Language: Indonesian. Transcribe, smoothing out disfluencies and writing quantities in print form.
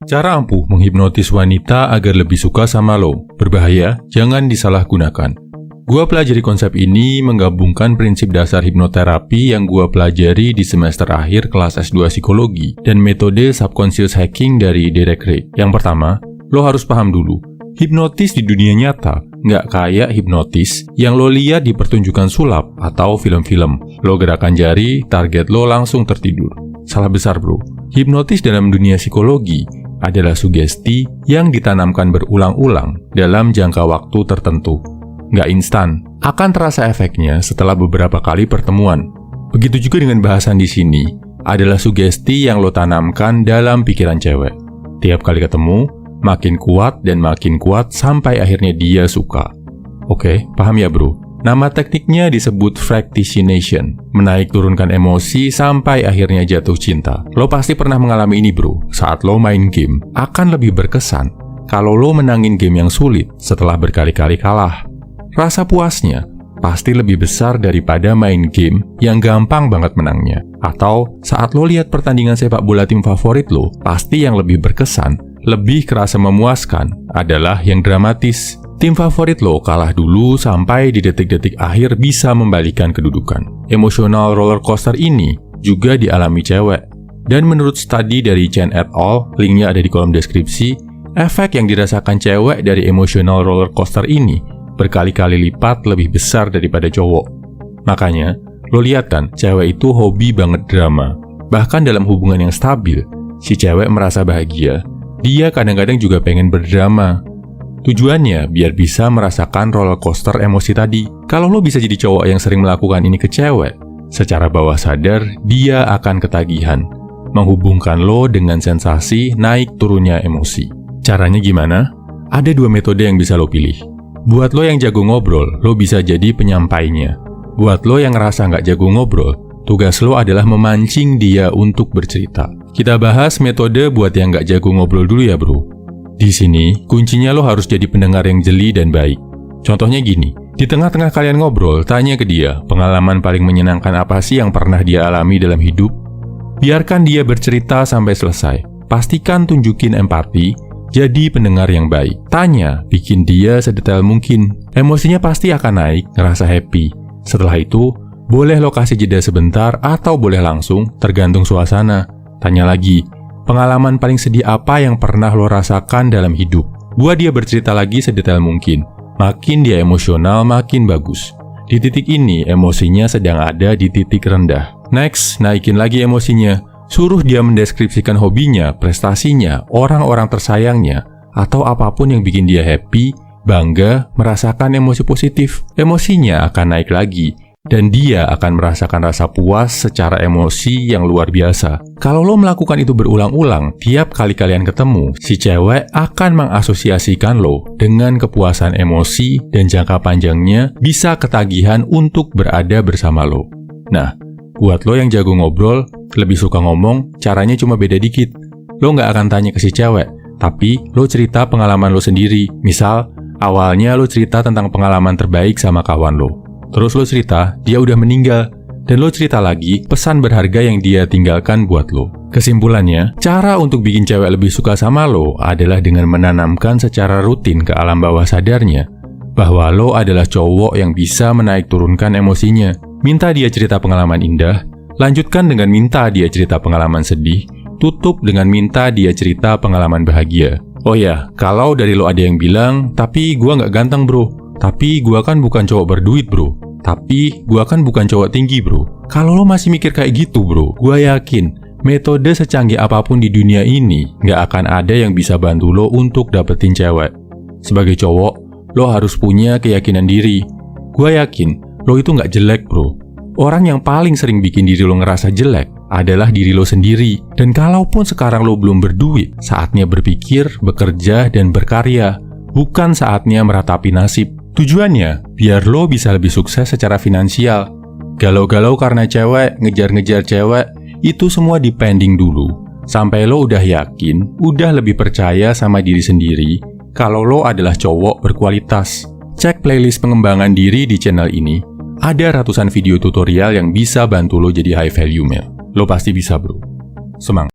Cara ampuh menghipnotis wanita agar lebih suka sama lo. Berbahaya, jangan disalahgunakan. Gua pelajari konsep ini menggabungkan prinsip dasar hipnoterapi yang gua pelajari di semester akhir kelas S2 psikologi dan metode subconscious hacking dari Derek Ray. Yang pertama, lo harus paham dulu, hipnotis di dunia nyata nggak kayak hipnotis yang lo lihat di pertunjukan sulap atau film-film. Lo gerakan jari, target lo langsung tertidur. Salah besar bro. Hipnotis dalam dunia psikologi adalah sugesti yang ditanamkan berulang-ulang dalam jangka waktu tertentu. Nggak instan, akan terasa efeknya setelah beberapa kali pertemuan. Begitu juga dengan bahasan di sini, adalah sugesti yang lo tanamkan dalam pikiran cewek. Tiap kali ketemu, makin kuat sampai akhirnya dia suka. Oke, paham ya bro? Nama tekniknya disebut fractionation, menaik turunkan emosi sampai akhirnya jatuh cinta. Lo pasti pernah mengalami ini bro, saat lo main game. Akan lebih berkesan kalau lo menangin game yang sulit setelah berkali-kali kalah. Rasa puasnya pasti lebih besar daripada main game yang gampang banget menangnya. Atau saat lo lihat pertandingan sepak bola tim favorit lo, pasti yang lebih berkesan, lebih kerasa memuaskan adalah yang dramatis. Tim favorit lo kalah dulu sampai di detik-detik akhir bisa membalikan kedudukan. Emosional roller coaster ini juga dialami cewek. Dan menurut studi dari Chen et al., linknya ada di kolom deskripsi, efek yang dirasakan cewek dari emosional roller coaster ini berkali-kali lipat lebih besar daripada cowok. Makanya, lo lihat kan, cewek itu hobi banget drama. Bahkan dalam hubungan yang stabil, si cewek merasa bahagia. Dia kadang-kadang juga pengen berdrama. Tujuannya biar bisa merasakan roller coaster emosi tadi. Kalau lo bisa jadi cowok yang sering melakukan ini ke cewek, secara bawah sadar dia akan ketagihan, menghubungkan lo dengan sensasi naik turunnya emosi. Caranya gimana? Ada 2 metode yang bisa lo pilih. Buat lo yang jago ngobrol, lo bisa jadi penyampainya. Buat lo yang ngerasa nggak jago ngobrol, tugas lo adalah memancing dia untuk bercerita. Kita bahas metode buat yang nggak jago ngobrol dulu ya bro. Di sini, kuncinya lo harus jadi pendengar yang jeli dan baik. Contohnya gini, di tengah-tengah kalian ngobrol, tanya ke dia, pengalaman paling menyenangkan apa sih yang pernah dia alami dalam hidup? Biarkan dia bercerita sampai selesai. Pastikan tunjukin empati, jadi pendengar yang baik. Tanya, bikin dia sedetail mungkin. Emosinya pasti akan naik, ngerasa happy. Setelah itu, boleh lo kasih jeda sebentar atau boleh langsung, tergantung suasana. Tanya lagi, pengalaman paling sedih apa yang pernah lo rasakan dalam hidup? Buat dia bercerita lagi sedetail mungkin. Makin dia emosional, makin bagus. Di titik ini, emosinya sedang ada di titik rendah. Next, naikin lagi emosinya. Suruh dia mendeskripsikan hobinya, prestasinya, orang-orang tersayangnya, atau apapun yang bikin dia happy, bangga, merasakan emosi positif. Emosinya akan naik lagi. Dan dia akan merasakan rasa puas secara emosi yang luar biasa. Kalau lo melakukan itu berulang-ulang, tiap kali kalian ketemu, si cewek akan mengasosiasikan lo dengan kepuasan emosi dan jangka panjangnya bisa ketagihan untuk berada bersama lo. Nah, buat lo yang jago ngobrol, lebih suka ngomong, caranya cuma beda dikit. Lo nggak akan tanya ke si cewek, tapi lo cerita pengalaman lo sendiri. Misal, awalnya lo cerita tentang pengalaman terbaik sama kawan lo. Terus lo cerita, dia udah meninggal. Dan lo cerita lagi, pesan berharga yang dia tinggalkan buat lo. Kesimpulannya, cara untuk bikin cewek lebih suka sama lo adalah dengan menanamkan secara rutin ke alam bawah sadarnya bahwa lo adalah cowok yang bisa menaik turunkan emosinya. Minta dia cerita pengalaman indah, lanjutkan dengan minta dia cerita pengalaman sedih, tutup dengan minta dia cerita pengalaman bahagia. Oh ya, kalau dari lo ada yang bilang, tapi gua nggak ganteng bro, tapi gua kan bukan cowok berduit bro, tapi gua kan bukan cowok tinggi bro. Kalau lo masih mikir kayak gitu bro, gua yakin metode secanggih apapun di dunia ini nggak akan ada yang bisa bantu lo untuk dapetin cewek. Sebagai cowok, lo harus punya keyakinan diri. Gua yakin lo itu nggak jelek bro. Orang yang paling sering bikin diri lo ngerasa jelek adalah diri lo sendiri. Dan kalaupun sekarang lo belum berduit, saatnya berpikir, bekerja, dan berkarya. Bukan saatnya meratapi nasib. Tujuannya, biar lo bisa lebih sukses secara finansial. Galau-galau karena cewek, ngejar-ngejar cewek, itu semua dipending dulu. Sampai lo udah yakin, udah lebih percaya sama diri sendiri, kalau lo adalah cowok berkualitas. Cek playlist pengembangan diri di channel ini. Ada ratusan video tutorial yang bisa bantu lo jadi high value male. Lo pasti bisa bro. Semangat!